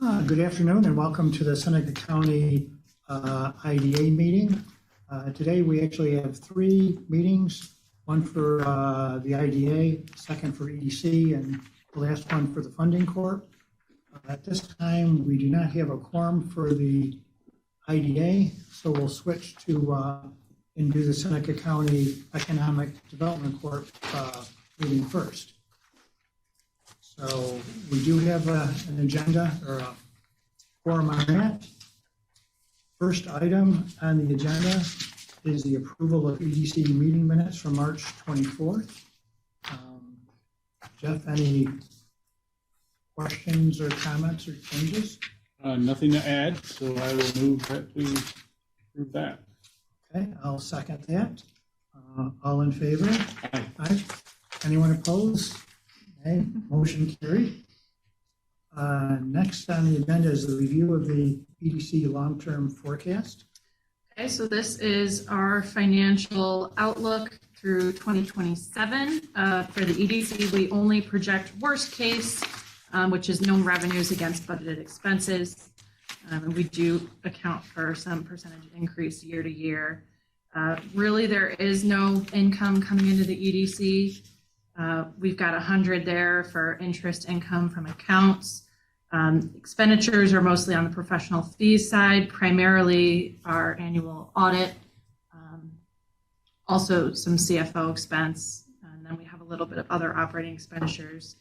Good afternoon and welcome to the Seneca County IDA meeting. Today we actually have three meetings, one for the IDA, second for EDC, and the last one for the Funding Corp. At this time, we do not have a quorum for the IDA, so we'll switch to and do the Seneca County Economic Development Corp meeting first. So we do have an agenda or a quorum on that. First item on the agenda is the approval of EDC meeting minutes from March 24th. Jeff, any questions or comments or changes? Nothing to add, so I will move that we approve that. Okay, I'll second that. All in favor? Aye. Aye. Anyone opposed? Okay, motion carried. Next on the agenda is the review of the EDC long-term forecast. Okay, so this is our financial outlook through 2027. For the EDC, we only project worst case, which is known revenues against budgeted expenses. And we do account for some percentage increase year to year. Really, there is no income coming into the EDC. We've got 100 there for interest income from accounts. Expenditures are mostly on the professional fees side, primarily our annual audit, also some CFO expense, and then we have a little bit of other operating expenditures.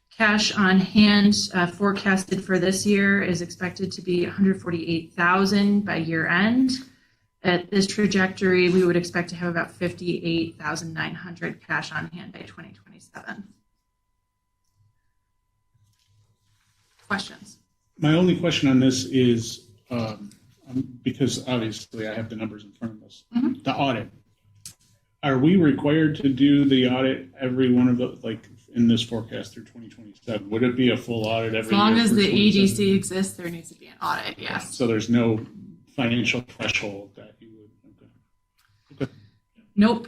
Cash on hand forecasted for this year is expected to be $148,000 by year end. At this trajectory, we would expect to have about $58,900 cash on hand by 2027. Questions? My only question on this is, because obviously I have the numbers in front of us, the audit. Are we required to do the audit every one of the, like in this forecast through 2027? Would it be a full audit every year? As long as the EDC exists, there needs to be an audit, yes. So there's no financial threshold that you would, okay. Nope.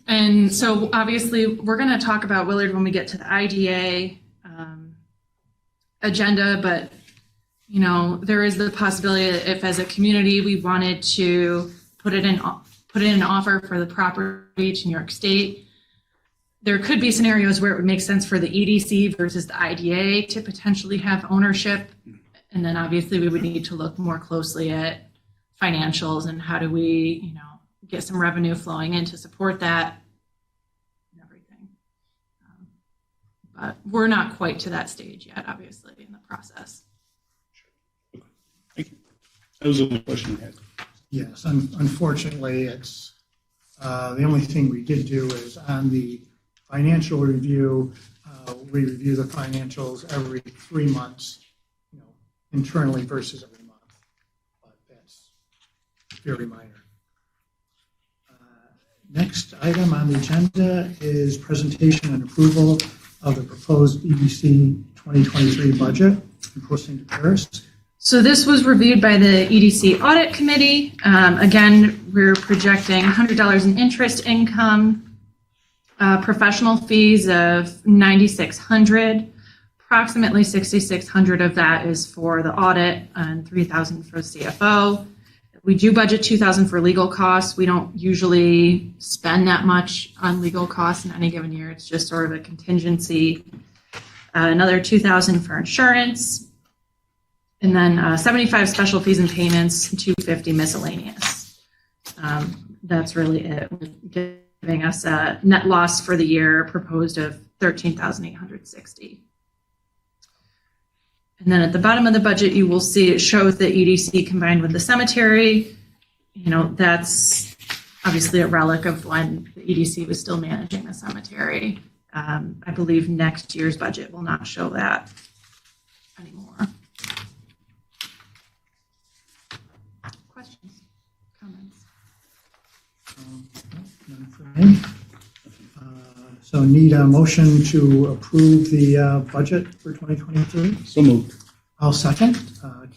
And so obviously we're going to talk about Willard when we get to the IDA agenda, but you know, there is the possibility that if as a community we wanted to put in an offer for the property to New York State, there could be scenarios where it would make sense for the EDC versus the IDA to potentially have ownership. And then obviously we would need to look more closely at financials and how do we, you know, get some revenue flowing in to support that and everything. But we're not quite to that stage yet, obviously, in the process. Sure. Okay. Thank you. That was the only question I had. Yes, unfortunately, it's the only thing we did do is on the financial review, we review the financials every 3 months, you know, internally versus every month, but that's very minor. Next item on the agenda is presentation and approval of the proposed EDC 2023 budget and posting to Paris. So this was reviewed by the EDC Audit Committee. Again, we're projecting $100 in interest income, professional fees of $9,600. Approximately $6,600 of that is for the audit and $3,000 for CFO. We do budget $2,000 for legal costs. We don't usually spend that much on legal costs in any given year. It's just sort of a contingency. Another $2,000 for insurance. And then 75 special fees and payments, 250 miscellaneous. That's really it, giving us a net loss for the year proposed of $13,860. And then at the bottom of the budget, you will see it shows the EDC combined with the cemetery. You know, that's obviously a relic of when the EDC was still managing the cemetery. I believe next year's budget will not show that anymore. Questions, comments? None for me. So need a motion to approve the budget for 2023. So moved. I'll second.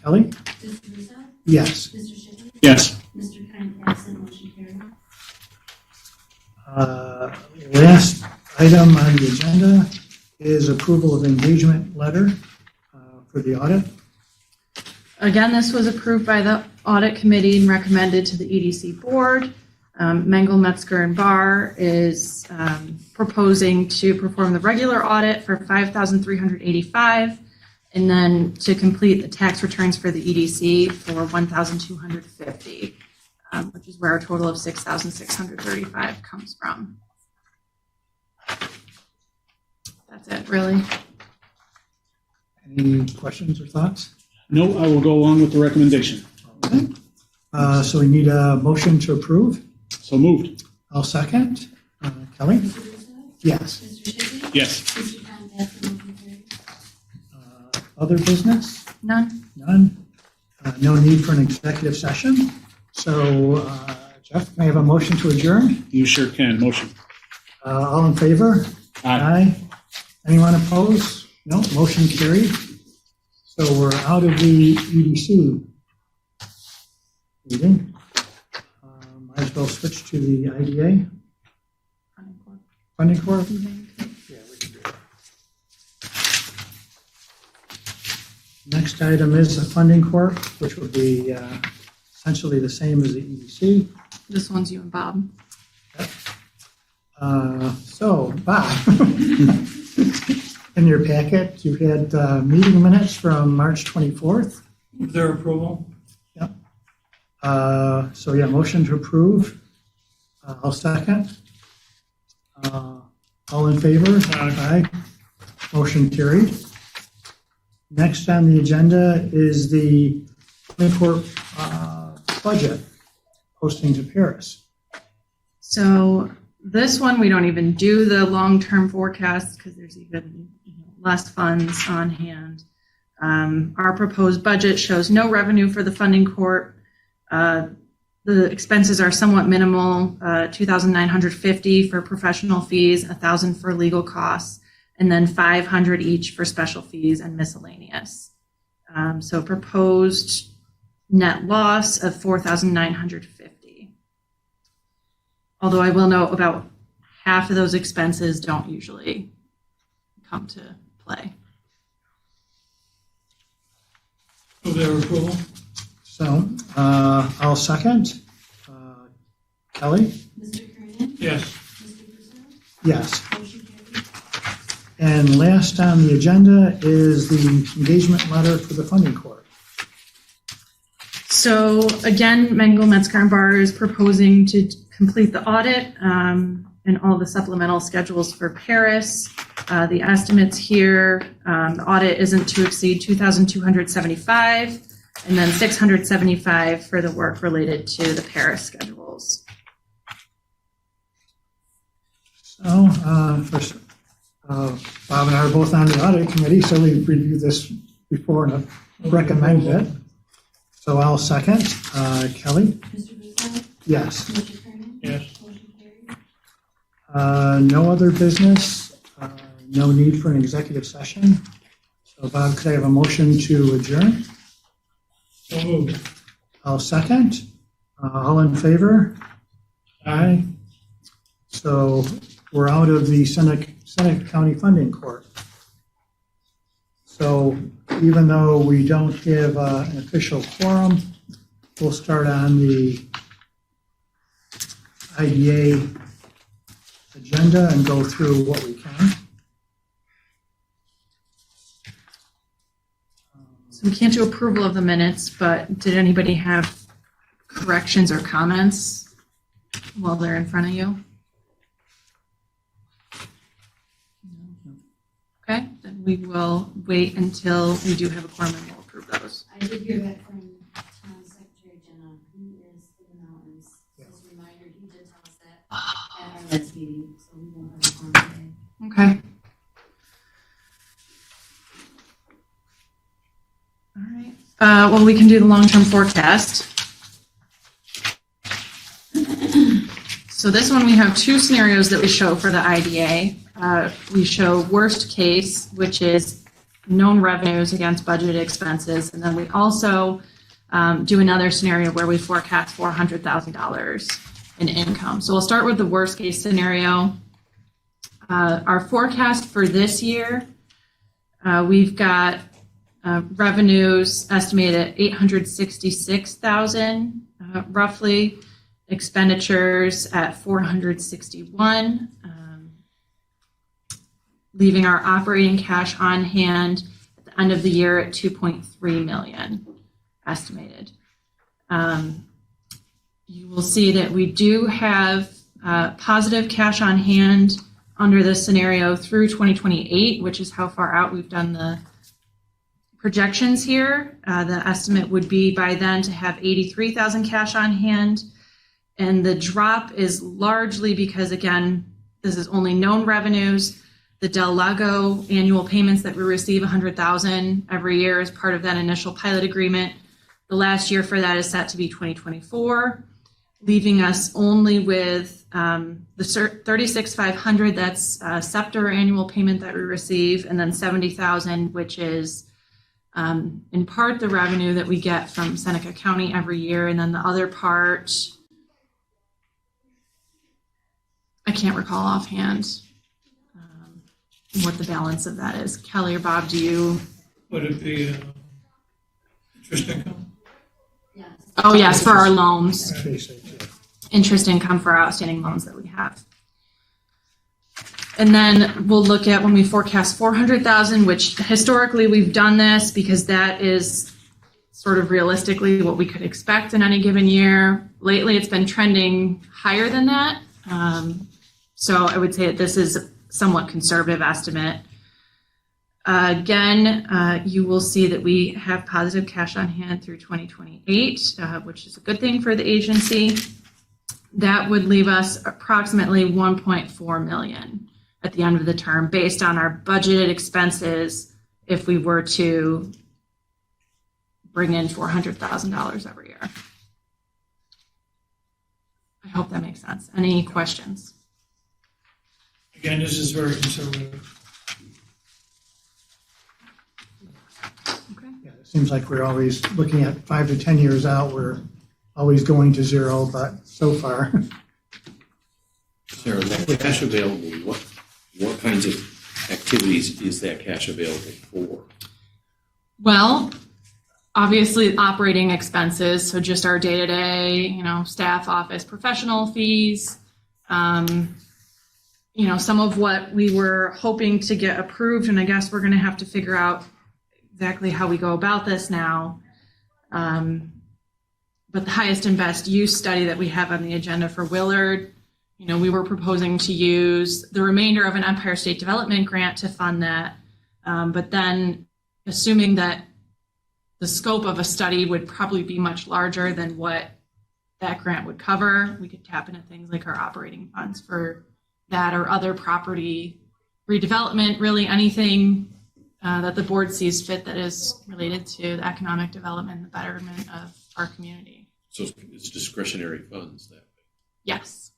Kelly? Mr. Russo? Yes. Mr. Shipley? Yes. Mr. Kine, absent, motion carried. Last item on the agenda is approval of engagement letter for the audit. Again, this was approved by the audit committee and recommended to the EDC board. Mengel, Metzger, and Barr is proposing to perform the regular audit for $5,385, and then to complete the tax returns for the EDC for $1,250, which is where our total of $6,635 comes from. That's it, really. Any questions or thoughts? No, I will go along with the recommendation. Okay. So we need a motion to approve. So moved. I'll second. Kelly? Mr. Russo? Yes. Mr. Shipley? Yes. Mr. Count, yes, the motion carries. Other business? None? None. No need for an executive session. So, Jeff, can I have a motion to adjourn? You sure can. Motion. All in favor? Aye. Anyone opposed? No, motion carried. So we're out of the EDC meeting. Might as well switch to the IDA. Funding Corp? Yeah, we can do that. Next item is the Funding Corp, which will be essentially the same as the EDC. This one's you and Bob. So, Bob, in your packet, you had meeting minutes from March 24th. With their approval? Yep. So, yeah, motion to approve. I'll second. All in favor? Aye. Motion carried. Next on the agenda is the Funding Corp budget posting to Paris. So this one, we don't even do the long-term forecast because there's even less funds on hand. Our proposed budget shows no revenue for the Funding Corp. The expenses are somewhat minimal, $2,950 for professional fees, $1,000 for legal costs, and then $500 each for special fees and miscellaneous. So proposed net loss of $4,950. Although I will note about half of those expenses don't usually come to play. With their approval? So, I'll second. Kelly? Mr. Kernan? Yes. Mr. Russo? Yes. Motion carries. And last on the agenda is the engagement letter for the Funding Corp. So again, Mengel, Metzger, and Barr is proposing to complete the audit and all the supplemental schedules for Paris. The estimates here, the audit isn't to exceed $2,275, and then $675 for the work related to the Paris schedules. So, first, Bob and I are both on the audit committee, so we reviewed this before and recommend it. So I'll second. Kelly? Mr. Russo? Yes. Mr. Kernan? Yes. Motion carries. No other business, no need for an executive session. So Bob, could I have a motion to adjourn? So moved. I'll second. All in favor? Aye. So we're out of the Seneca County Funding Corp. So even though we don't have an official quorum, we'll start on the IDA agenda and go through what we can. So we can't do approval of the minutes, but did anybody have corrections or comments while they're in front of you? No. Okay, then we will wait until we do have a quorum and we'll approve those. I did hear back from Town Secretary Jenna, who is in the mountains. As a reminder, he did tell us that at our last meeting, so we won't have a quorum today. Okay. All right. Well, we can do the long-term forecast. So this one, we have two scenarios that we show for the IDA. We show worst case, which is known revenues against budgeted expenses. And then we also do another scenario where we forecast $400,000 in income. So we'll start with the worst case scenario. Our forecast for this year, we've got Revenues estimated at $866,000, roughly. Expenditures at $461,000, leaving our operating cash on hand at the end of the year at $2.3 million estimated. You will see that we do have positive cash on hand under this scenario through 2028, which is how far out we've done the projections here. The estimate would be by then to have 83,000 cash on hand. And the drop is largely because, again, this is only known revenues. The Del Lago annual payments that we receive, $100,000 every year as part of that initial pilot agreement. The last year for that is set to be 2024, leaving us only with the $36,500, that's Scepter annual payment that we receive, and then $70,000, which is in part the revenue that we get from Seneca County every year, and then the other part, I can't recall offhand what the balance of that is. Kelly or Bob, do you? Would it be interest income? Yes. Oh, yes, for our loans. Basic, yeah. Interest income for our outstanding loans that we have. And then we'll look at when we forecast 400,000, which historically we've done this because that is sort of realistically what we could expect in any given year. Lately, it's been trending higher than that. So I would say that this is a somewhat conservative estimate. Again, you will see that we have positive cash on hand through 2028, which is a good thing for the agency. That would leave us approximately $1.4 million at the end of the term based on our budgeted expenses if we were to bring in $400,000 every year. I hope that makes sense. Any questions? Again, this is very conservative. Okay. Yeah, it seems like we're always looking at 5 to 10 years out. We're always going to zero, but so far. Sarah, that cash available, what kinds of activities is that cash available for? Well, obviously operating expenses, so just our day-to-day, staff, office, professional fees. Some of what we were hoping to get approved, and I guess we're going to have to figure out exactly how we go about this now. But the highest and best use study that we have on the agenda for Willard, we were proposing to use the remainder of an Empire State Development grant to fund that. But then assuming that the scope of a study would probably be much larger than what that grant would cover, we could tap into things like our operating funds for that or other property redevelopment, really anything that the board sees fit that is related to the economic development and the betterment of our community. So it's discretionary funds that way. Yes.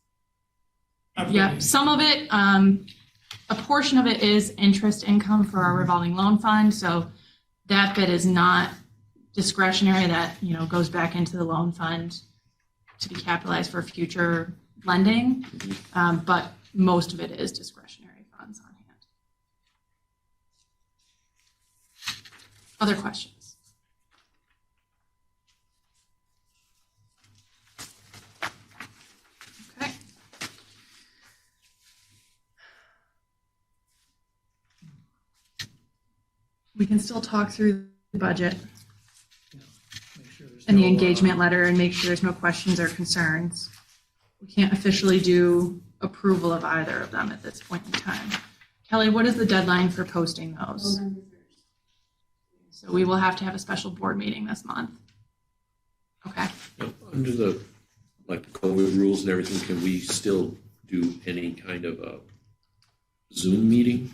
Okay. Yeah, some of it, a portion of it is interest income for our revolving loan fund. So that bit is not discretionary. That, goes back into the loan fund to be capitalized for future lending. But most of it is discretionary funds on hand. Other questions? Okay. We can still talk through the budget Make sure there's and the no, engagement letter and make sure there's no questions or concerns. We can't officially do approval of either of them at this point in time. Kelly, what is the deadline for posting those? November 1st. So we will have to have a special board meeting this month. Okay. Now, under the COVID rules and everything, can we still do any kind of a Zoom meeting?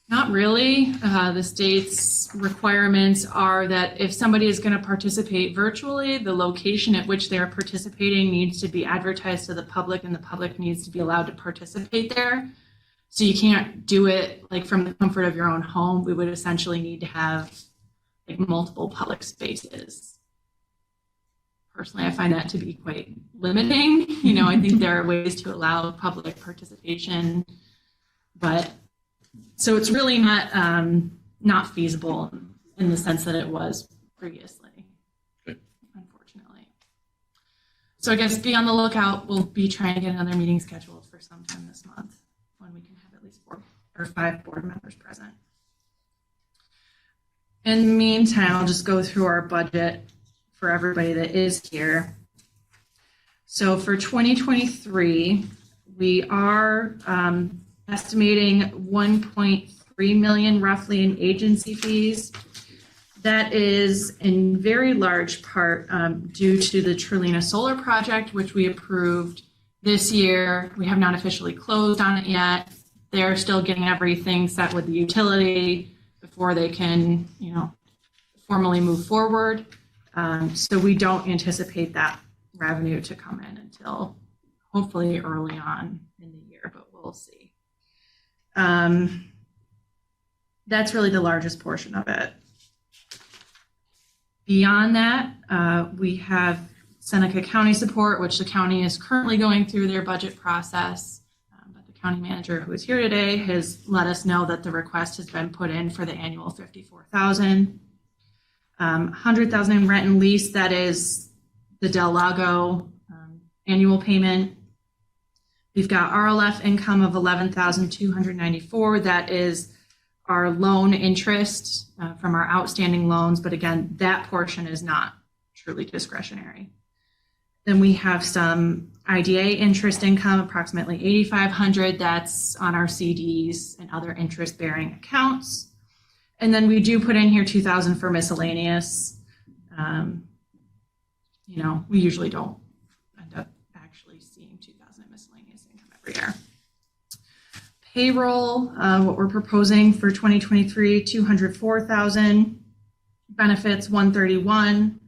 Not really. The state's requirements are that if somebody is going to participate virtually, the location at which they are participating needs to be advertised to the public and the public needs to be allowed to participate there. So you can't do it from the comfort of your own home. We would essentially need to have multiple public spaces. Personally, I find that to be quite limiting. I think there are ways to allow public participation, but so it's really not not feasible in the sense that it was previously, Okay. unfortunately. So I guess be on the lookout. We'll be trying to get another meeting scheduled for sometime this month when we can have at least 4 or 5 board members present. In the meantime, I'll just go through our budget for everybody that is here. So for 2023, we are estimating 1.3 million roughly in agency fees. That is in very large part due to the Trulina Solar Project, which we approved this year. We have not officially closed on it yet. They're still getting everything set with the utility before they can, formally move forward. So we don't anticipate that revenue to come in until hopefully early on in the year, but we'll see. That's really the largest portion of it. Beyond that, we have Seneca County support, which the county is currently going through their budget process. But the county manager who is here today has let us know that the request has been put in for the annual $54,000. $100,000 in rent and lease, that is the Del Lago annual payment. We've got RLF income of $11,294. That is our loan interest from our outstanding loans, but again, that portion is not truly discretionary. Then we have some IDA interest income, approximately $8,500. That's on our CDs and other interest-bearing accounts. And then we do put in here $2,000 for miscellaneous. We usually don't end up actually seeing $2,000 in miscellaneous income every year. Payroll, what we're proposing for 2023, $204,000. Benefits, $131,000.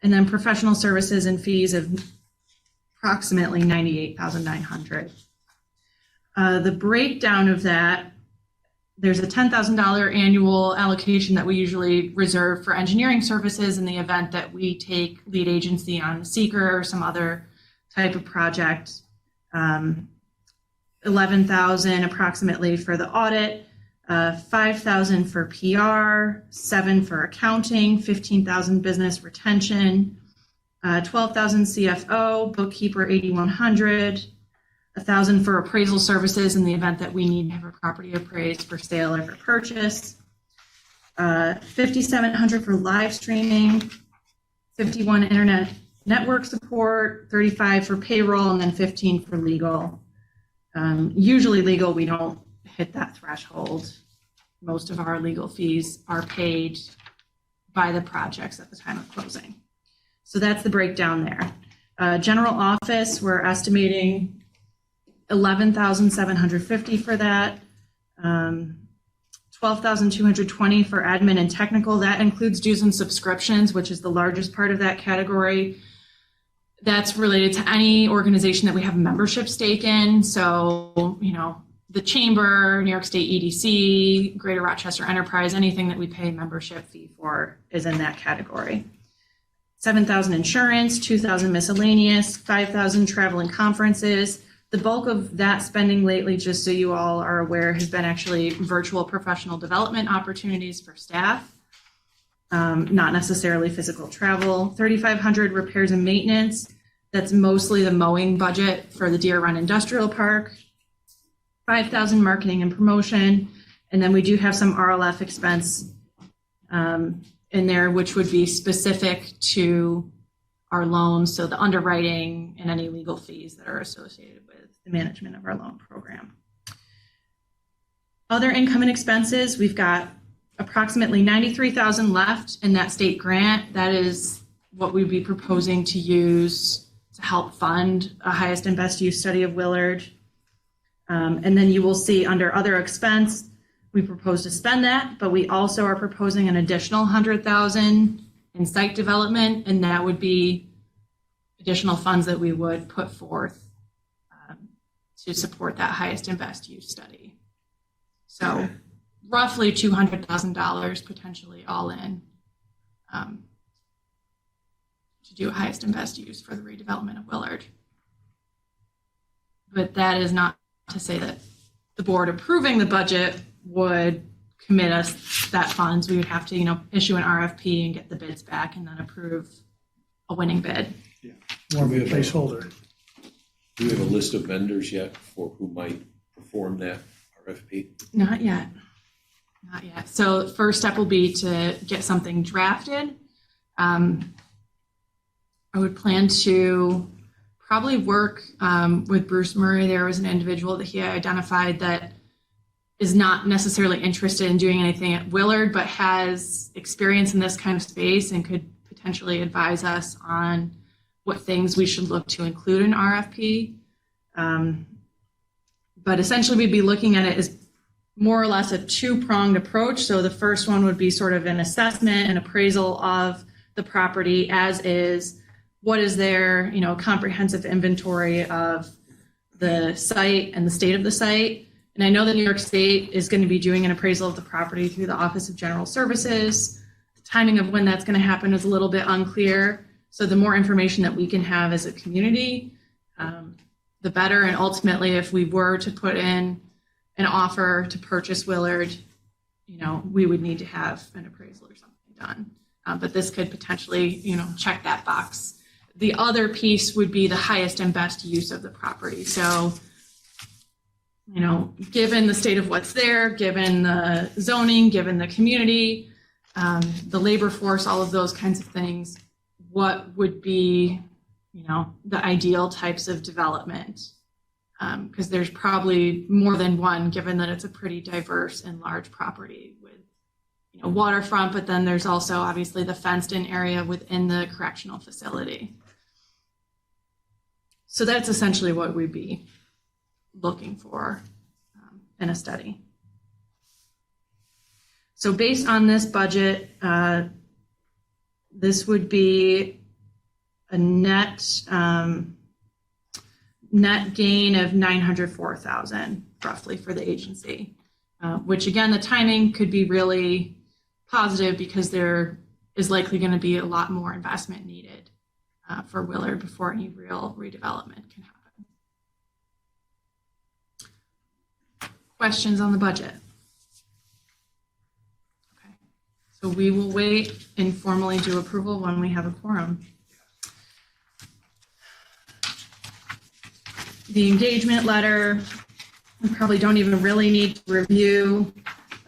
And then professional services and fees of approximately $98,900. The breakdown of that, there's a $10,000 annual allocation that we usually reserve for engineering services in the event that we take lead agency on seeker or some other type of project. $11,000 approximately for the audit, $5,000 for PR, $7,000 for accounting, $15,000 business retention, $12,000 CFO, bookkeeper $8,100, $1,000 for appraisal services in the event that we need to have a property appraised for sale or for purchase, $5,700 for live streaming, $51 internet network support, $35 for payroll, and then $15 for legal. Usually legal, we don't hit that threshold. Most of our legal fees are paid by the projects at the time of closing. So that's the breakdown there. General office, we're estimating $11,750 for that. $12,220 for admin and technical. That includes dues and subscriptions, which is the largest part of that category. That's related to any organization that we have a membership stake in. So, the Chamber, New York State EDC, Greater Rochester Enterprise, anything that we pay membership fee for is in that category. $7,000 insurance, $2,000 miscellaneous, $5,000 travel and conferences. The bulk of that spending lately, just so you all are aware, has been actually virtual professional development opportunities for staff, not necessarily physical travel. $3,500 repairs and maintenance. That's mostly the mowing budget for the Deer Run Industrial Park. $5,000 marketing and promotion. And then we do have some RLF expense in there, which would be specific to our loans. So the underwriting and any legal fees that are associated with the management of our loan program. Other income and expenses, we've got approximately $93,000 left in that state grant. That is what we'd be proposing to use to help fund a highest and best use study of Willard. And then you will see under other expense, we propose to spend that, but we also are proposing an additional $100,000 in site development, and that would be additional funds that we would put forth to support that highest and best use study. So roughly $200,000 potentially all in to do a highest and best use for the redevelopment of Willard. But that is not to say that the board approving the budget would commit us that funds. We would have to, issue an RFP and get the bids back and then approve a winning bid. More of a placeholder. Do we have a list of vendors yet for who might perform that RFP? Not yet. Not yet. So the first step will be to get something drafted. I would plan to probably work with Bruce Murray. There was an individual that he identified that is not necessarily interested in doing anything at Willard, but has experience in this kind of space and could potentially advise us on what things we should look to include in RFP. But essentially we'd be looking at it as more or less a two-pronged approach. So the first one would be sort of an assessment and appraisal of the property as is. What is there, comprehensive inventory of the site and the state of the site. And I know that New York State is going to be doing an appraisal of the property through the Office of General Services. The timing of when that's going to happen is a little bit unclear. So the more information that we can have as a community, the better. And ultimately, if we were to put in an offer to purchase Willard, we would need to have an appraisal or something done. But this could potentially, check that box. The other piece would be the highest and best use of the property. So, given the state of what's there, given the zoning, given the community, the labor force, all of those kinds of things, what would be, the ideal types of development? Because there's probably more than one, given that it's a pretty diverse and large property with, waterfront, but then there's also obviously the fenced-in area within the correctional facility. So that's essentially what we'd be looking for in a study. So based on this budget, this would be a net gain of $904,000 roughly for the agency, which again, the timing could be really positive because there is likely going to be a lot more investment needed for Willard before any real redevelopment can happen. Questions on the budget? Okay, so we will wait and formally do approval when we have a quorum. The engagement letter, we probably don't even really need to review,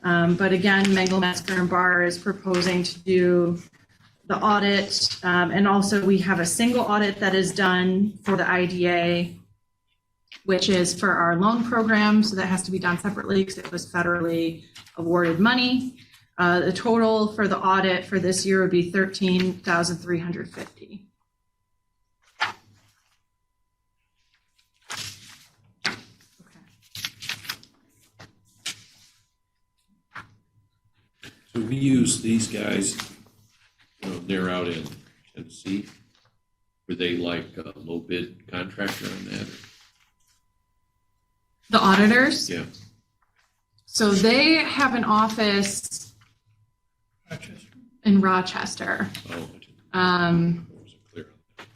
but again, Mengel, Metzger, and Barr is proposing to do the audit, and also we have a single audit that is done for the IDA, which is for our loan program, so that has to be done separately because it was federally awarded money. The total for the audit for this year would be $13,350. So we use these guys, they're out in Tennessee. Were they like a low bid contractor on that? The auditors? Yeah. So they have an office in Rochester. Oh, I wasn't clear on that.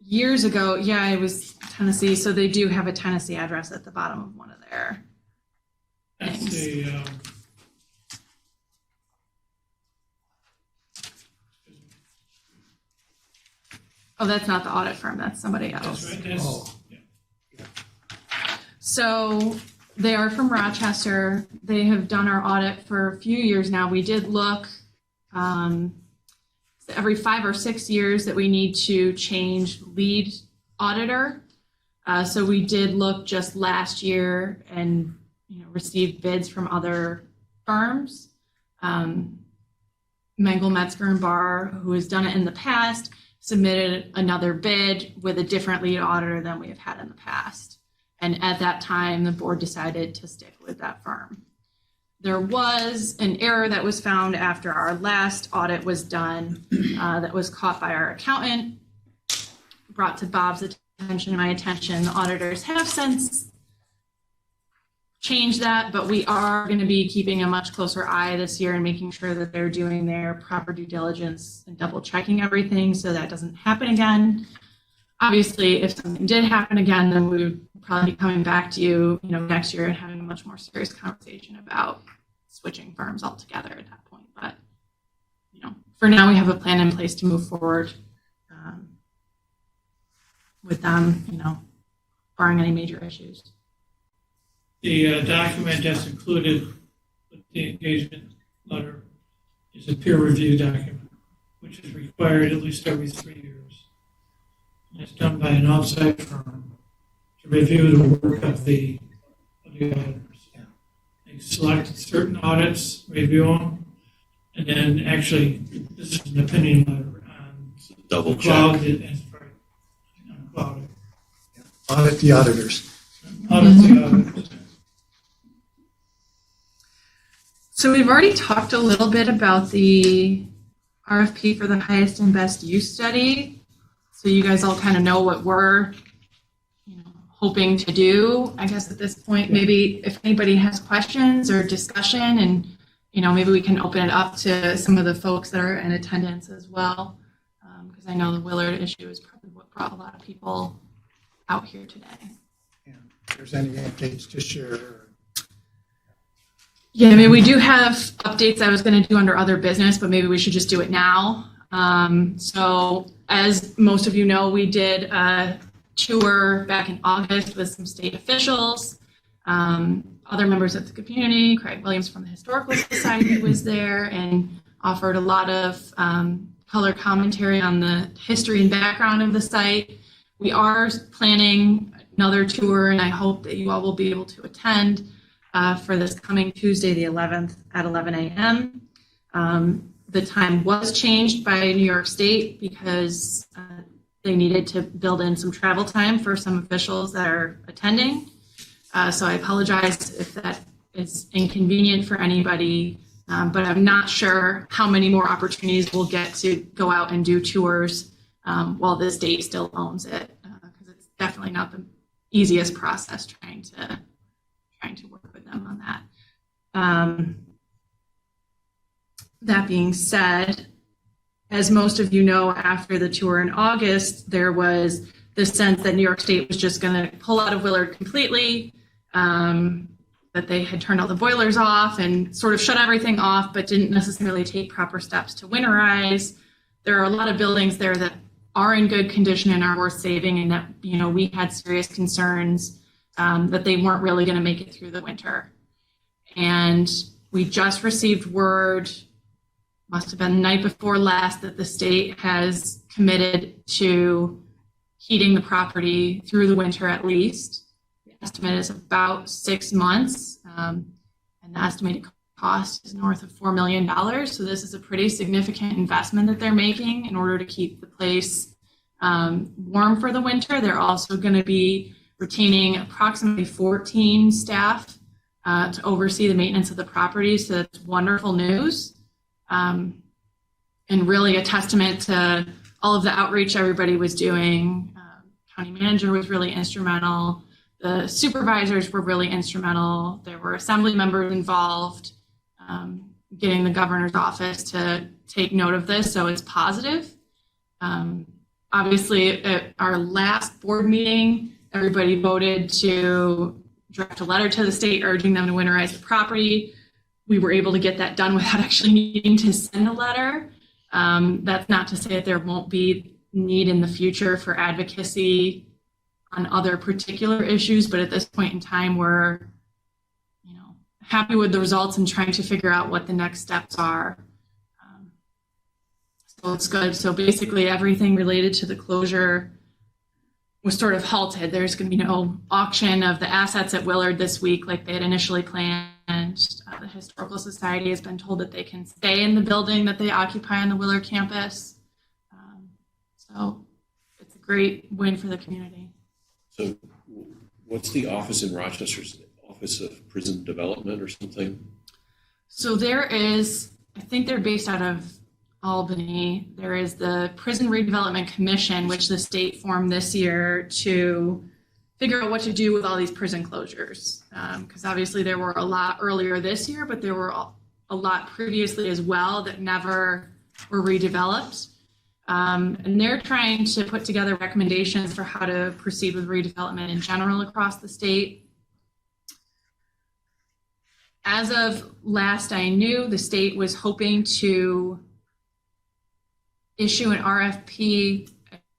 Years ago, yeah, it was Tennessee. So they do have a Tennessee address at the bottom of one of their That's things. the, Oh, that's not the audit firm. That's somebody else. that's right, that's, Oh. yeah. So they are from Rochester. They have done our audit for a few years now. We did look every 5 or 6 years that we need to change lead auditor. So we did look just last year and received bids from other firms. Mengel, Metzger, and Barr, who has done it in the past, submitted another bid with a different lead auditor than we have had in the past. And at that time, the board decided to stick with that firm. There was an error that was found after our last audit was done that was caught by our accountant, brought to Bob's attention and my attention. The auditors have since changed that, but we are going to be keeping a much closer eye this year and making sure that they're doing their proper due diligence and double checking everything so that doesn't happen again. Obviously, if something did happen again, then we would probably be coming back to you, next year and having a much more serious conversation about switching firms altogether at that point. But, you know, for now, we have a plan in place to move forward with them, you know, barring any major issues. The document that's included with the engagement letter is a peer review document, which is required at least every 3 years. And it's done by an outside firm to review the work of the auditors. Yeah. They select certain audits, review them, and then actually, this is an opinion letter on Double the check. quality and on quality. Audit the auditors. Audit the auditors. So we've already talked a little bit about the RFP for the highest and best use study. So you guys all kind of know what we're, you know, hoping to do. I guess at this point, maybe if anybody has questions or discussion, and you know, maybe we can open it up to some of the folks that are in attendance as well, because I know the Willard issue is probably what brought a lot of people out here today. Yeah. If there's any updates to share. Yeah, I mean, we do have updates I was going to do under other business, but maybe we should just do it now. So as most of you know, we did a tour back in August with some state officials, other members of the community. Craig Williams from the Historical Society was there and offered a lot of color commentary on the history and background of the site. We are planning another tour, and I hope that you all will be able to attend for this coming Tuesday, the 11th at 11 a.m. The time was changed by New York State because they needed to build in some travel time for some officials that are attending. So I apologize if that is inconvenient for anybody, but I'm not sure how many more opportunities we'll get to go out and do tours while the state still owns it, because it's definitely not the easiest process trying to work with them on that. That being said, as most of you know, after the tour in August, there was the sense that New York State was just going to pull out of Willard completely, that they had turned all the boilers off and sort of shut everything off, but didn't necessarily take proper steps to winterize. There are a lot of buildings there that are in good condition and are worth saving, and that, you know, we had serious concerns that they weren't really going to make it through the winter. And we just received word, must have been the night before last, that the state has committed to heating the property through the winter at least. The estimate is about 6 months, and the estimated cost is north of $4 million. So this is a pretty significant investment that they're making in order to keep the place warm for the winter. They're also going to be retaining approximately 14 staff to oversee the maintenance of the property. So that's wonderful news. And really a testament to all of the outreach everybody was doing. County manager was really instrumental. The supervisors were really instrumental. There were assembly members involved, getting the governor's office to take note of this. So it's positive. Obviously, at our last board meeting, everybody voted to draft a letter to the state urging them to winterize the property. We were able to get that done without actually needing to send a letter. That's not to say that there won't be need in the future for advocacy on other particular issues, but at this point in time, we're, you know, happy with the results and trying to figure out what the next steps are. So it's good. So basically, everything related to the closure was sort of halted. There's going to be no auction of the assets at Willard this week like they had initially planned. The Historical Society has been told that they can stay in the building that they occupy on the Willard campus. So it's a great win for the community. So what's the office in Rochester's Office of Prison Development or something? So there is, I think they're based out of Albany. There is the Prison Redevelopment Commission, which the state formed this year to figure out what to do with all these prison closures. Because obviously there were a lot earlier this year, but there were a lot previously as well that never were redeveloped. And they're trying to put together recommendations for how to proceed with redevelopment in general across the state. as of last I knew, the state was hoping to issue an RFP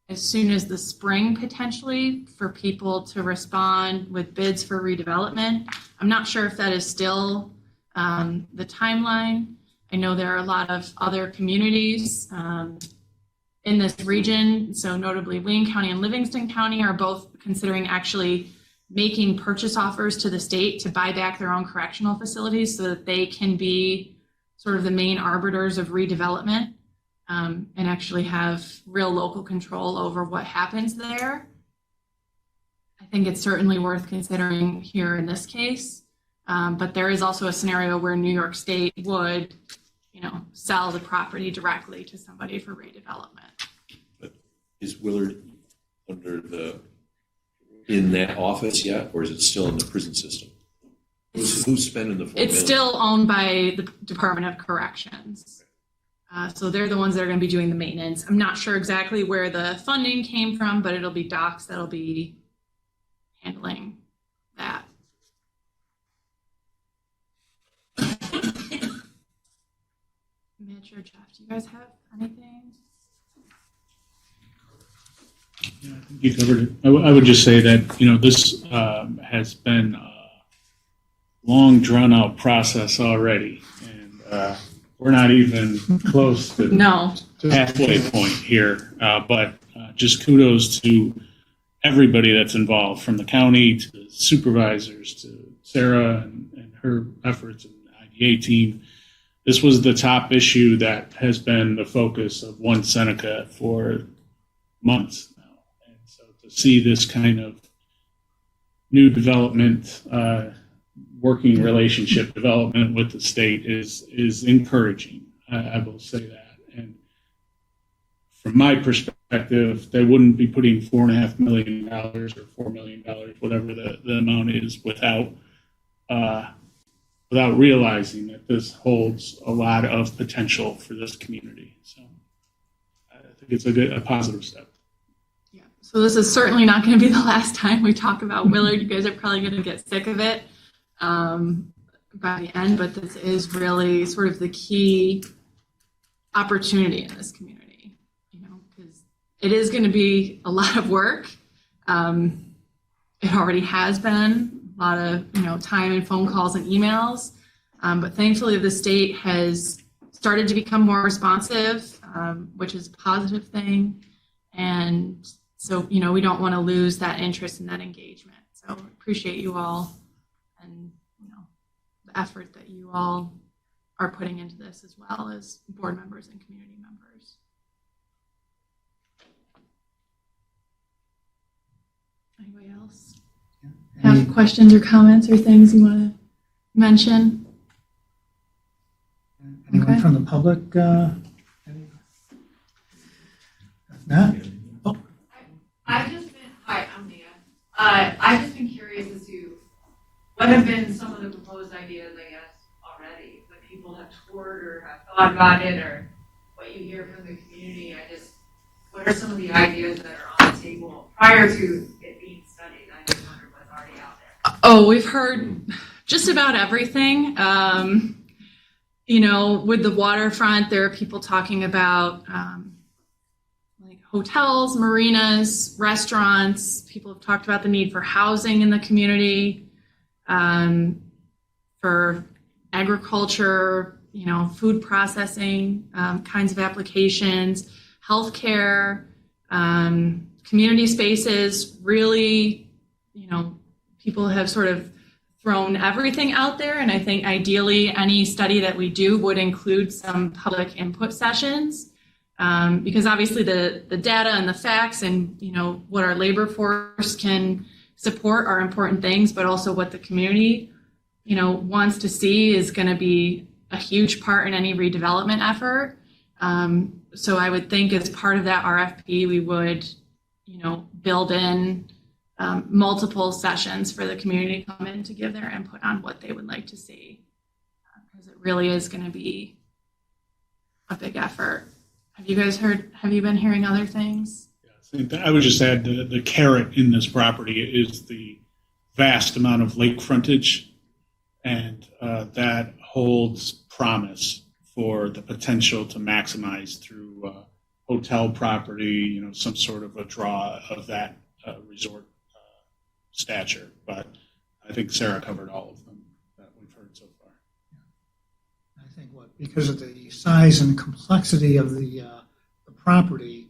as soon as the spring, potentially, for people to respond with bids for redevelopment. I'm not sure if that is still the timeline. I know there are a lot of other communities in this region, so notably Wayne County and Livingston County are both considering actually making purchase offers to the state to buy back their own correctional facilities so that they can be sort of the main arbiters of redevelopment. And actually have real local control over what happens there. I think it's certainly worth considering here in this case. But there is also a scenario where New York State would, sell the property directly to somebody for redevelopment. But is Willard in that office yet, or is it still in the prison system? Who's spending the $4 million? It's still owned by the Department of Corrections. So they're the ones that are going to be doing the maintenance. I'm not sure exactly where the funding came from, but it'll be Docs that'll be handling that. Mitch or Jeff, do you guys have anything? Yeah, I think you covered it. I would just say that, this has been a long, drawn-out process already. And we're not even close to No. the halfway point here. But just kudos to everybody that's involved, from the county to the supervisors to Sarah and her efforts and the IDA team. This was the top issue that has been the focus of One Seneca for months now. And so to see this kind of new development, working relationship development with the state is encouraging. I will say that. And from my perspective, they wouldn't be putting $4.5 million or $4 million, whatever the amount is, without realizing that this holds a lot of potential for this community. So I think it's a positive step. Yeah. So this is certainly not going to be the last time we talk about Willard. You guys are probably going to get sick of it by the end, but this is really sort of the key opportunity in this community, because it is going to be a lot of work. It already has been a lot of, time and phone calls and emails. But thankfully the state has started to become more responsive, which is a positive thing. And so, we don't want to lose that interest and that engagement. So appreciate you all and, the effort that you all are putting into this, as well as board members and community members. Anybody else have questions or comments or things you want to mention? Anyone Okay. from the public? If not, I've just been, hi, I'm Nia. I've just been curious as to what have been some of the proposed ideas, I guess, already, that people have toured or have thought about it, or what you hear from the community. What are some of the ideas that are on the table prior to it being studied? I just wonder what's already out there. Oh, we've heard just about everything. With the waterfront, there are people talking about like hotels, marinas, restaurants. People have talked about the need for housing in the community, for agriculture, food processing kinds of applications, healthcare, community spaces. Really, people have sort of thrown everything out there, and I think ideally any study that we do would include some public input sessions, because obviously the data and the facts and what our labor force can support are important things, but also what the community wants to see is going to be a huge part in any redevelopment effort. So I would think as part of that RFP we would build in multiple sessions for the community to come in to give their input on what they would like to see, because it really is going to be a big effort. Have you been hearing other things? I would just add the carrot in this property is the vast amount of lake frontage And that holds promise for the potential to maximize through hotel property, some sort of a draw of that resort stature. But I think Sarah covered all of them that we've heard so far. I think because of the size and complexity of the property,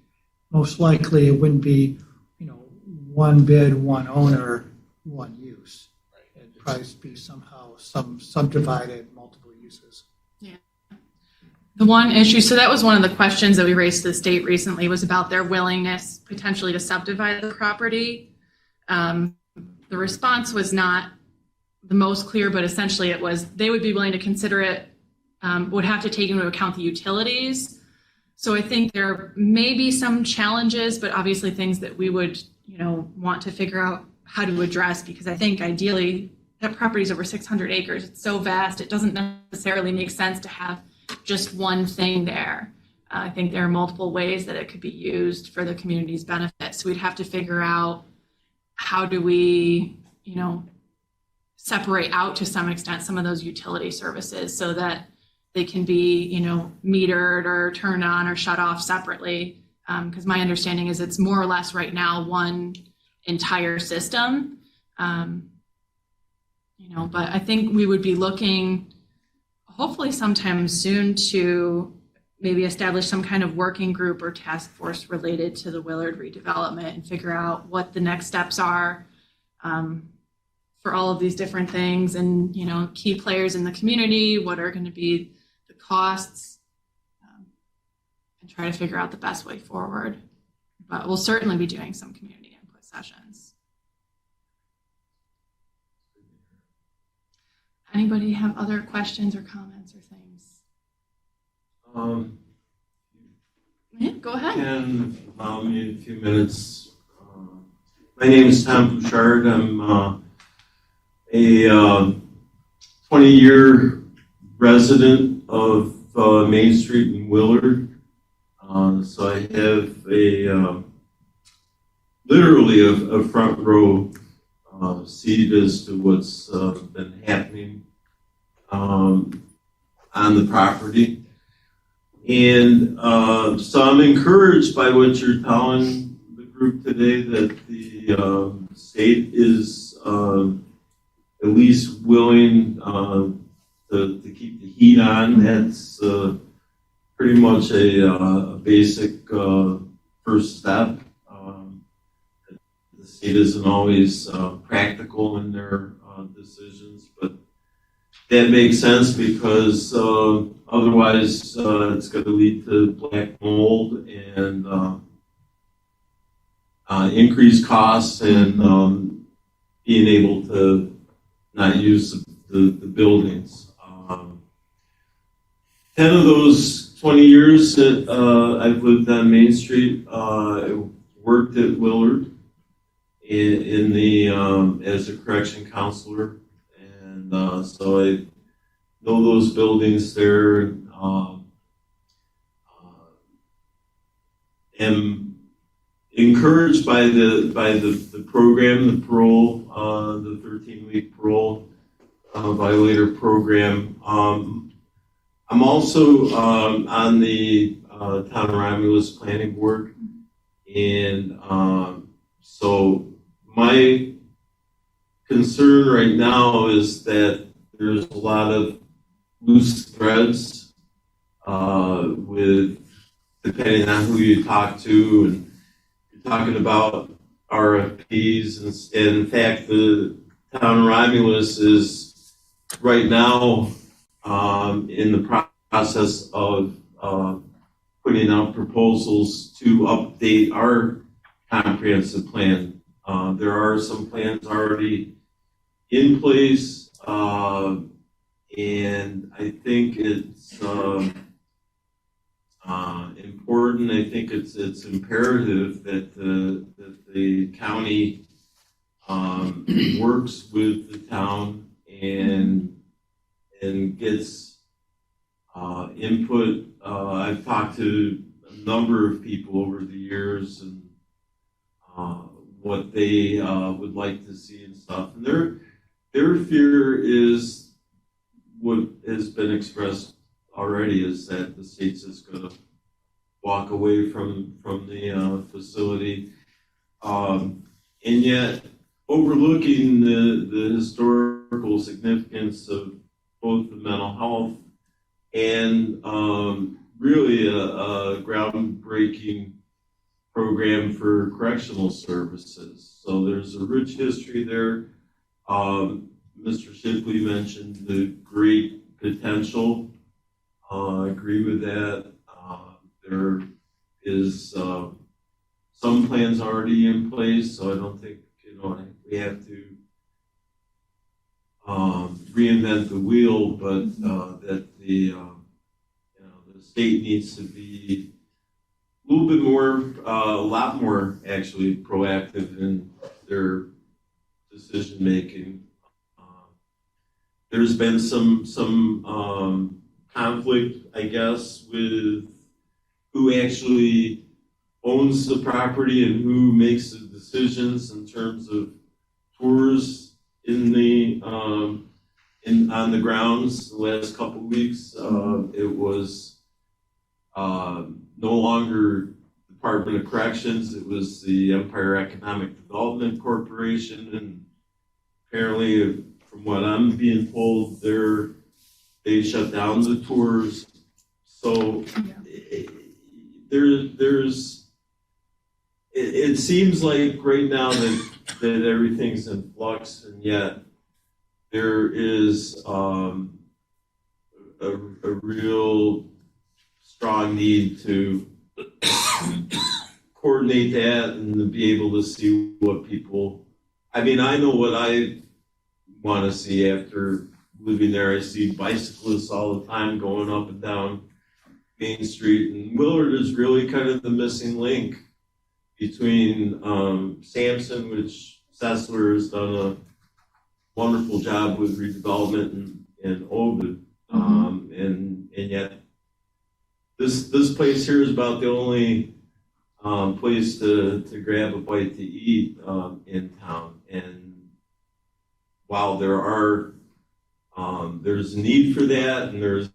most likely it wouldn't be, one bid, one owner, one use. Right. It'd probably be somehow subdivided, multiple uses. The one issue, so that was one of the questions that we raised to the state recently, was about their willingness potentially to subdivide the property. The response was not the most clear, but essentially it was they would be willing to consider it, would have to take into account the utilities. So I think there may be some challenges, but obviously things that we would, want to figure out how to address, because I think ideally that property is over 600 acres. It's so vast, it doesn't necessarily make sense to have just one thing there. I think there are multiple ways that it could be used for the community's benefit. So we'd have to figure out how do we, separate out to some extent some of those utility services so that they can be, metered or turned on or shut off separately. Because my understanding is it's more or less right now one entire system. But I think we would be looking hopefully sometime soon to maybe establish some kind of working group or task force related to the Willard redevelopment and figure out what the next steps are for all of these different things and, key players in the community, what are going to be the costs, and try to figure out the best way forward. But we'll certainly be doing some community input sessions. Anybody have other questions or comments or things? Yeah, go ahead. Can allow me a few minutes. My name is Tom Bouchard. I'm a 20-year resident of Main Street in Willard. So I have literally a front row seat as to what's been happening on the property. And so I'm encouraged by what you're telling the group today, that the state is at least willing to keep the heat on. That's pretty much a basic first step. The state isn't always practical in their decisions, but that makes sense because otherwise it's going to lead to black mold and increased costs and being able to not use the buildings. 10 of those 20 years that I've lived on Main Street, I worked at Willard in the as a correction counselor, and so I know those buildings there. Am encouraged by the program, the parole, the 13-week parole violator program. I'm also on the Town of Romulus Planning Board, and so my concern right now is that there's a lot of loose threads with, depending on who you talk to, and you're talking about RFPs, and in fact the Town of Romulus is right now in the process of putting out proposals to update our comprehensive plan. There are some plans already in place, and I think it's important. I think it's imperative that the county works with the town and gets input. I've talked to a number of people over the years and what they would like to see and stuff. And their fear is what has been expressed already is that the state's just gonna walk away from the facility. And yet overlooking the historical significance of both the mental health and really a groundbreaking program for correctional services. So there's a rich history there. Mr. Shipley mentioned the great potential. I agree with that. There is some plans already in place, so I don't think we have to reinvent the wheel, but that the state needs to be a little bit more, a lot more actually proactive in their decision making. There's been some conflict, I guess, with who actually owns the property and who makes the decisions in terms of tours in the on the grounds. The last couple of weeks, it was no longer Department of Corrections. It was the Empire Economic Development Corporation, and apparently, from what I'm being told, they shut down the tours. So it seems like right now that everything's in flux, and yet there is a real strong need to coordinate that and to be able to see what people. I mean, I know what I want to see after living there. I see bicyclists all the time going up and down Main Street, and Willard is really kind of the missing link between Sampson, which Sessler has done a wonderful job with redevelopment, and Ovid, and yet this place here is about the only place to grab a bite to eat in town. And while there's a need for that, and there's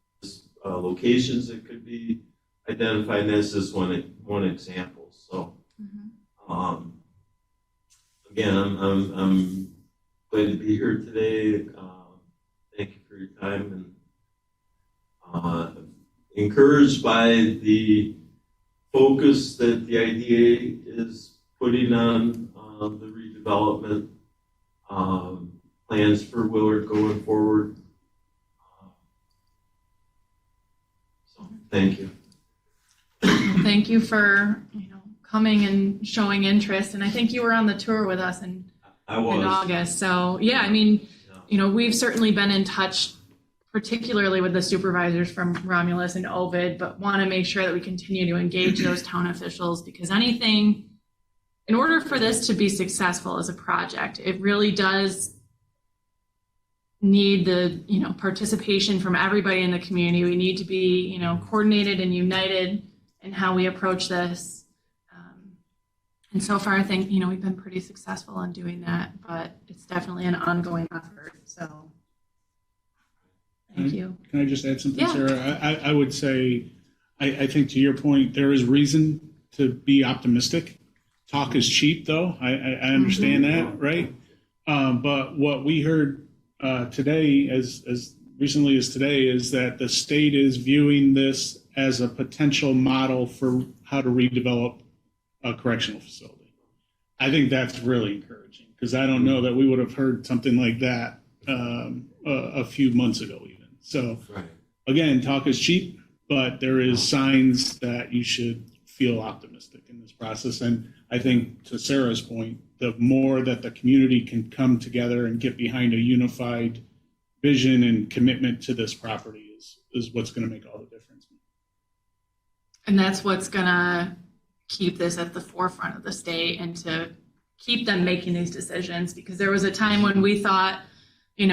locations that could be identified, and that's just one example. So, again, I'm glad to be here today. Thank you for your time, and encouraged by the focus that the IDA is putting on the redevelopment plans for Willard going forward. So, thank you. Thank you for coming and showing interest. And I think you were on the tour with us in August. So yeah, I mean, we've certainly been in touch, particularly with the supervisors from Romulus and Ovid, but want to make sure that we continue to engage those town officials, because in order for this to be successful as a project, it really does need the participation from everybody in the community. We need to be coordinated and united in how we approach this. And so far, I think we've been pretty successful in doing that, but it's definitely an ongoing effort. So thank you. Can I just add something, Yeah. Sarah? I would say, I think to your point, there is reason to be optimistic. Talk is cheap, though. I understand that, right? But what we heard today, as recently as today, is that the state is viewing this as a potential model for how to redevelop a correctional facility. I think that's really encouraging, because I don't know that we would have heard something like that a few months ago even. So again, talk is cheap, but there is signs that you should feel optimistic in this process. And I think, to Sarah's point, the more that the community can come together and get behind a unified vision and commitment to this property is what's going to make all the difference. And that's what's going to keep this at the forefront of the state and to keep them making these decisions. Because there was a time when we thought, even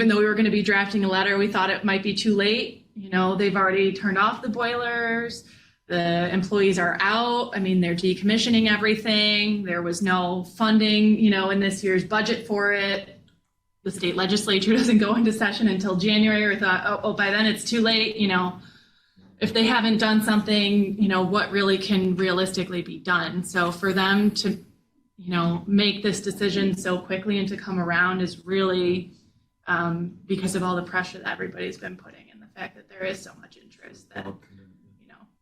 though we were going to be drafting a letter, we thought it might be too late. They've already turned off the boilers. The employees are out. I mean, they're decommissioning everything. There was no funding, in this year's budget for it. the state legislature doesn't go into session until January, or thought, oh, by then it's too late, if they haven't done something, what really can realistically be done. So for them to, make this decision so quickly and to come around is really because of all the pressure that everybody's been putting, and the fact that there is so much interest that,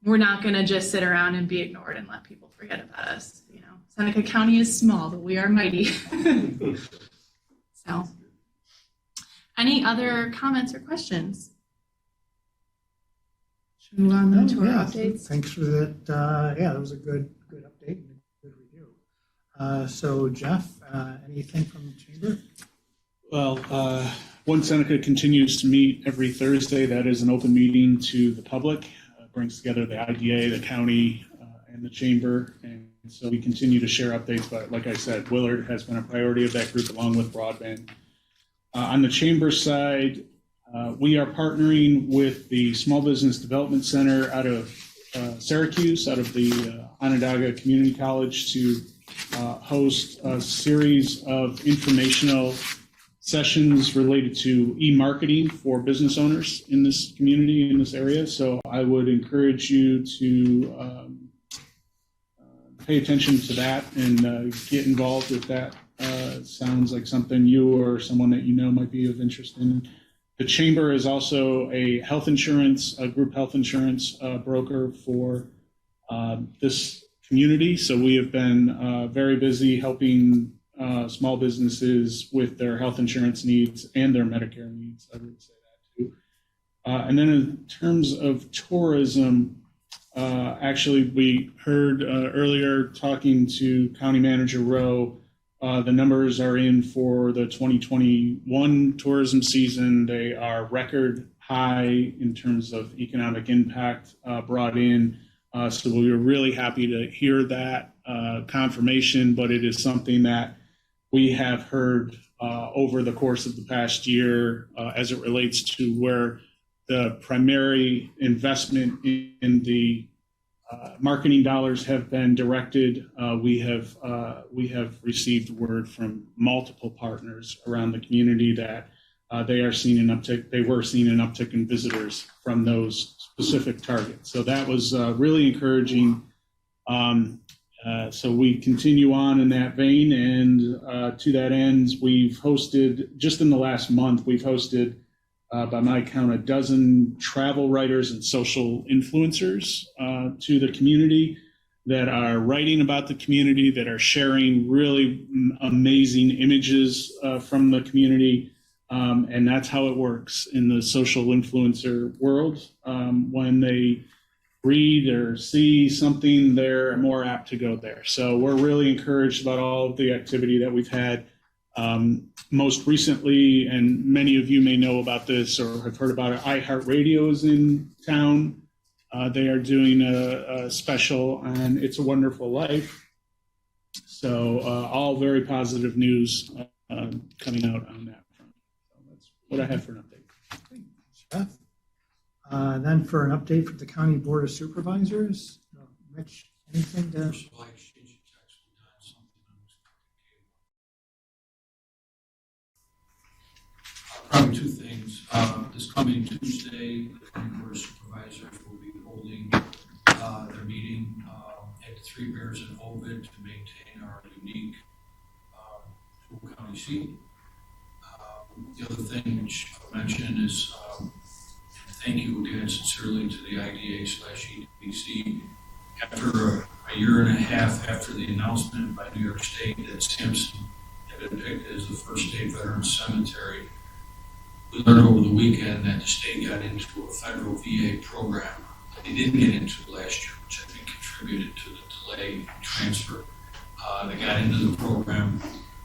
we're not going to just sit around and be ignored and let people forget about us. Seneca County is small, but we are mighty. So, any other comments or questions? Should we move on then to our updates? Thanks for that. That was a good update and a good review. So Jeff, anything from the chamber? Well, One Seneca continues to meet every Thursday. That is an open meeting to the public. Brings together the IDA, the county, and the chamber. And so we continue to share updates. But like I said, Willard has been a priority of that group along with broadband. On the chamber side, we are partnering with the Small Business Development Center out of Syracuse, out of the Onondaga Community College, to host a series of informational sessions related to e-marketing for business owners in this community, in this area. So I would encourage you to pay attention to that and get involved with that. Sounds like something you or someone that might be of interest in. The chamber is also a group health insurance broker for this community. So we have been very busy helping small businesses with their health insurance needs and their Medicare needs. I would say that too. And then in terms of tourism, actually we heard earlier talking to County Manager Rowe, the numbers are in for the 2021 tourism season. They are record high in terms of economic impact brought in. So we were really happy to hear that confirmation, but it is something that we have heard over the course of the past year as it relates to where the primary investment in the marketing dollars have been directed. We have received word from multiple partners around the community that they were seeing an uptick in visitors from those specific targets. So that was really encouraging. So we continue on in that vein, and to that end, we've hosted, just in the last month, by my count, a dozen travel writers and social influencers to the community that are writing about the community, that are sharing really amazing images from the community. And that's how it works in the social influencer world. When they read or see something, they're more apt to go there. So we're really encouraged about all of the activity that we've had. Most recently, and many of you may know about this or have heard about it, iHeartRadio is in town. They are doing a special on It's a Wonderful Life. So all very positive news coming out on that front. So that's what I have for an update. Thanks, Jeff. Then for an update from the County Board of Supervisors, Rich, anything to? Probably two things. This coming Tuesday, the County Board of Supervisors will be holding their meeting at the Three Bears in Ovid to maintain our unique full county seat. The other thing which I'll mention is thank you again sincerely to the IDA/EDC. After a year and a half after the announcement by New York State that Sampson had been picked as the first state veterans cemetery, we learned over the weekend that the state got into a federal VA program that they didn't get into last year, which I think contributed to the delay in transfer. They got into the program,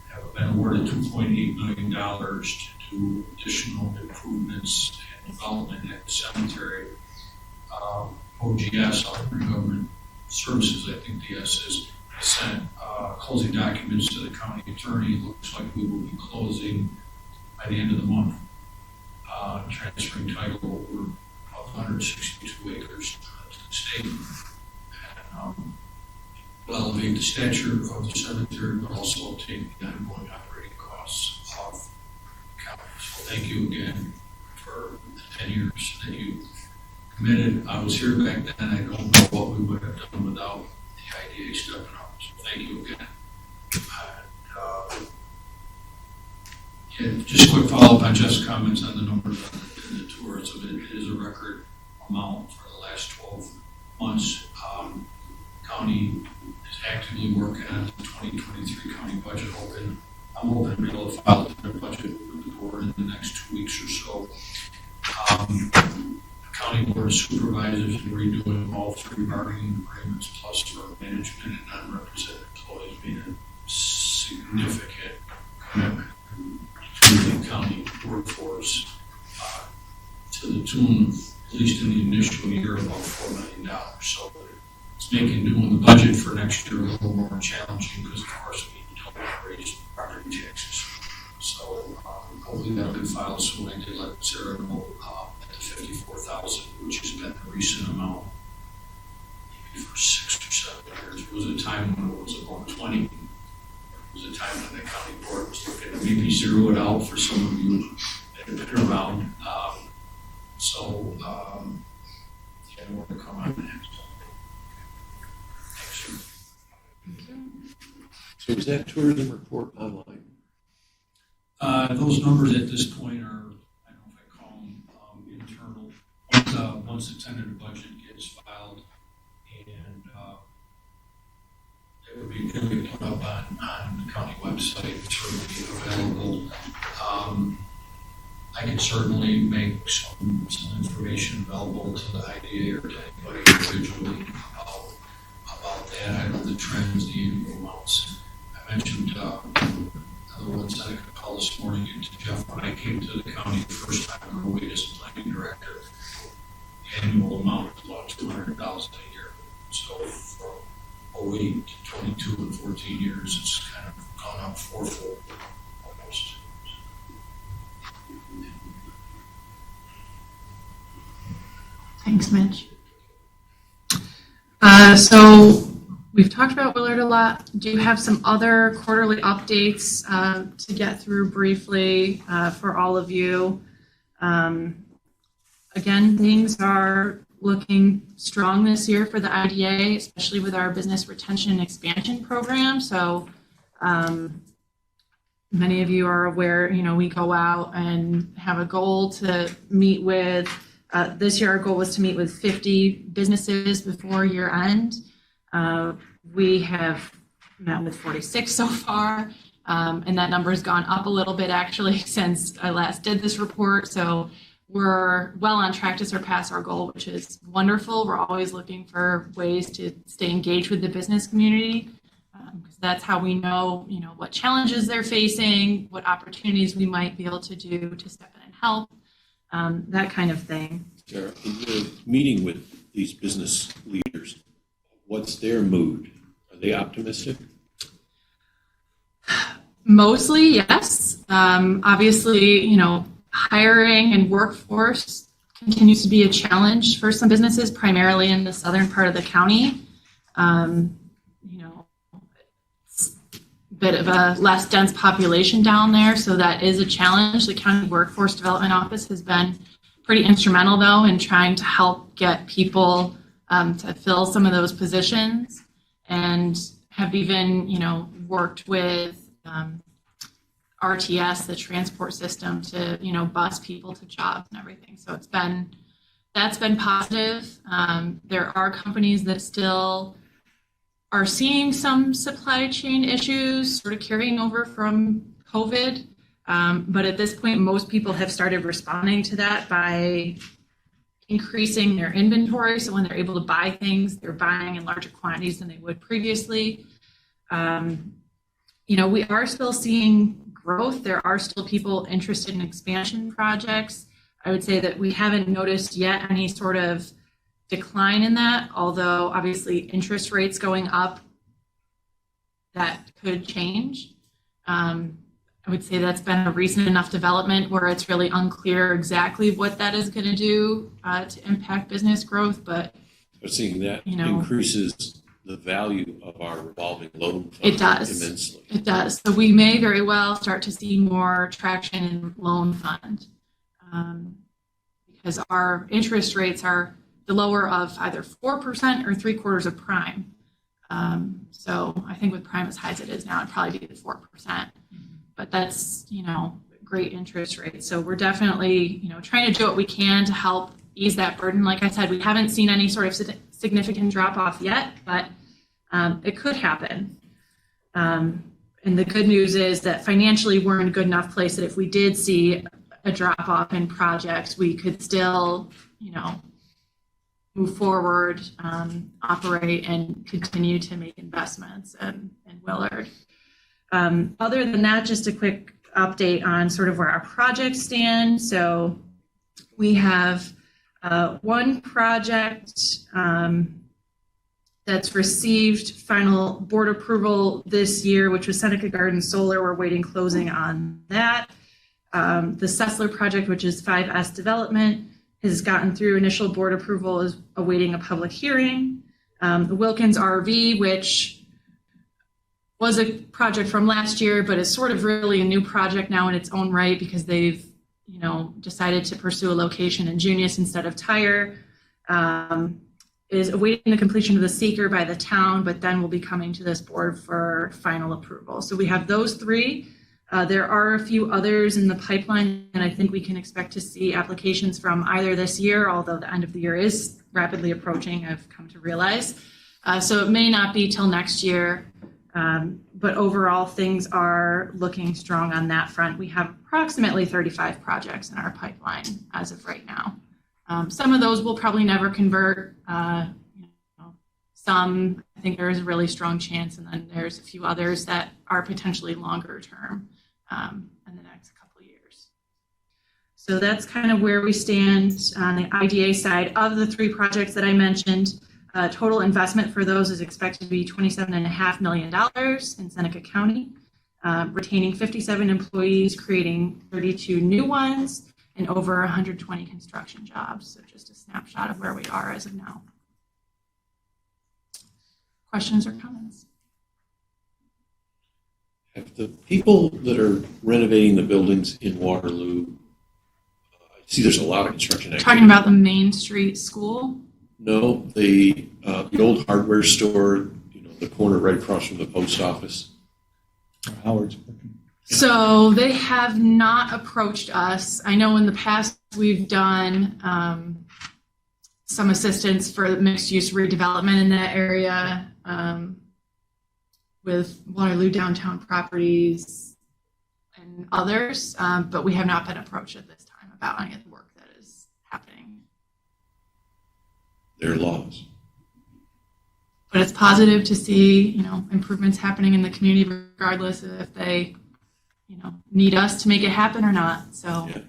have been awarded $2.8 million to do additional improvements and development at the cemetery. OGS, Operating Government Services, I think the S is, sent closing documents to the county attorney. Looks like we will be closing by the end of the month. Transferring title over 162 acres to the state. And will elevate the stature of the cemetery, but also take the ongoing operating costs of the thank you again for the 10 years that you committed. I was here back then. I don't know what we would have done without the IDA stepping up. So thank you again. And just a quick follow-up on Jeff's comments on the numbers in the tourism. It is a record amount for the last 12 months. County is actively working on the 2023 county budget. I'm hoping to be able to file their budget with the board in the next 2 weeks or so. County Board of Supervisors is redoing all 3 bargaining agreements plus for management and non-represented employees being a significant commitment to the county workforce to the tune of, at least in the initial year, about $4 million. So it's making doing the budget for next year a little more challenging because, of course, we don't raise property taxes. So hopefully that'll be filed soon. I did let Sarah know at the $54,000, which has been a recent amount, maybe for 6 or 7 years. It was a time when it was about 20. It was a time when the county board was looking to maybe zero it out for some of you that have been around. Yeah, more to come on that. So is that tourism report online? Those numbers at this point are, I don't know if I call them internal. Once the tentative budget gets filed, and it would be put up on the county website, certainly available. I can certainly make some information available to the IDA or to anybody individually about that. I know the trends, the annual amounts. I mentioned another one Seneca called this morning to Jeff when I came to the county the first time as planning director. The annual amount was about $200,000 a year. So from 08 to 22 and 14 years, it's kind of gone up fourfold almost. Thanks, Mitch. So we've talked about Willard a lot. Do you have some other quarterly updates to get through briefly for all of you? Again, things are looking strong this year for the IDA, especially with our business retention and expansion program. So many of you are aware, we go out and have a goal to meet with, this year our goal was to meet with 50 businesses before year end. We have met with 46 so far, and that number has gone up a little bit actually since I last did this report. So we're well on track to surpass our goal, which is wonderful. We're always looking for ways to stay engaged with the business community, because that's how we know, what challenges they're facing, what opportunities we might be able to do to step in and help, that kind of thing. Sarah, in your meeting with these business leaders, what's their mood? Are they optimistic? Mostly, yes. Obviously, hiring and workforce continues to be a challenge for some businesses, primarily in the southern part of the county. It's a bit of a less dense population down there, so that is a challenge. The County Workforce Development Office has been pretty instrumental, though, in trying to help get people to fill some of those positions, and have even, worked with RTS, the transport system, to bus people to jobs and everything. So that's been positive. There are companies that still are seeing some supply chain issues sort of carrying over from COVID, but at this point most people have started responding to that by increasing their inventory. So when they're able to buy things, they're buying in larger quantities than they would previously. We are still seeing growth. There are still people interested in expansion projects. I would say that we haven't noticed yet any sort of decline in that, although obviously interest rates going up, that could change. I would say that's been a recent enough development where it's really unclear exactly what that is going to do to impact business growth. But Seeing that increases the value of our revolving loan fund It does. immensely. It does. So we may very well start to see more traction in loan fund because our interest rates are the lower of either 4% or 3/4 of prime. So I think with prime as high as it is now, it'd probably be the 4%. But that's, great interest rate. So we're definitely, trying to do what we can to help ease that burden. Like I said, we haven't seen any sort of significant drop off yet, but it could happen. And the good news is that financially we're in a good enough place that if we did see a drop off in projects, we could still, move forward, operate, and continue to make investments in Willard. Other than that, just a quick update on sort of where our projects stand. So we have one project that's received final board approval this year, which was Seneca Garden Solar. We're waiting closing on that. The Sessler project, which is 5S Development, has gotten through initial board approval, is awaiting a public hearing. The Wilkins RV, which was a project from last year, but is sort of really a new project now in its own right because they've, decided to pursue a location in Junius instead of Tyre, is awaiting the completion of the seeker by the town, but then will be coming to this board for final approval. So we have those three. There are a few others in the pipeline, and I think we can expect to see applications from either this year, although the end of the year is rapidly approaching, I've come to realize. So it may not be till next year, but overall things are looking strong on that front. We have approximately 35 projects in our pipeline as of right now. Some of those will probably never convert. Some, I think there is a really strong chance, and then there's a few others that are potentially longer term in the next couple of years. So that's kind of where we stand on the IDA side. Of the three projects that I mentioned, total investment for those is expected to be $27.5 million in Seneca County, retaining 57 employees, creating 32 new ones, and over 120 construction jobs. So just a snapshot of where we are as of now. Questions or comments? Have the people that are renovating the buildings in Waterloo, I see there's a lot of construction activity. Talking about the Main Street School? No, the old hardware store, the corner right across from the post office. Howard's. So they have not approached us. I know in the past we've done some assistance for mixed-use redevelopment in that area with Waterloo Downtown Properties and others, but we have not been approached at this time about any of the work that is happening. Their laws. But it's positive to see, improvements happening in the community, regardless of if they, need us to make it happen or not. So Yeah.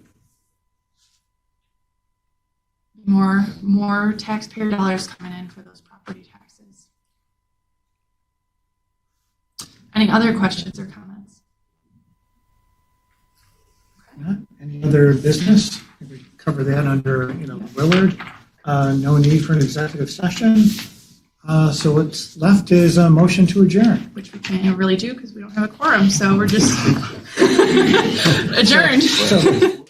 more taxpayer dollars coming in for those property taxes. Any other questions or comments? Any other business? We cover that under, Willard. No need for an executive session. So what's left is a motion to adjourn. Which we can't really do because we don't have a quorum, so we're just adjourned. So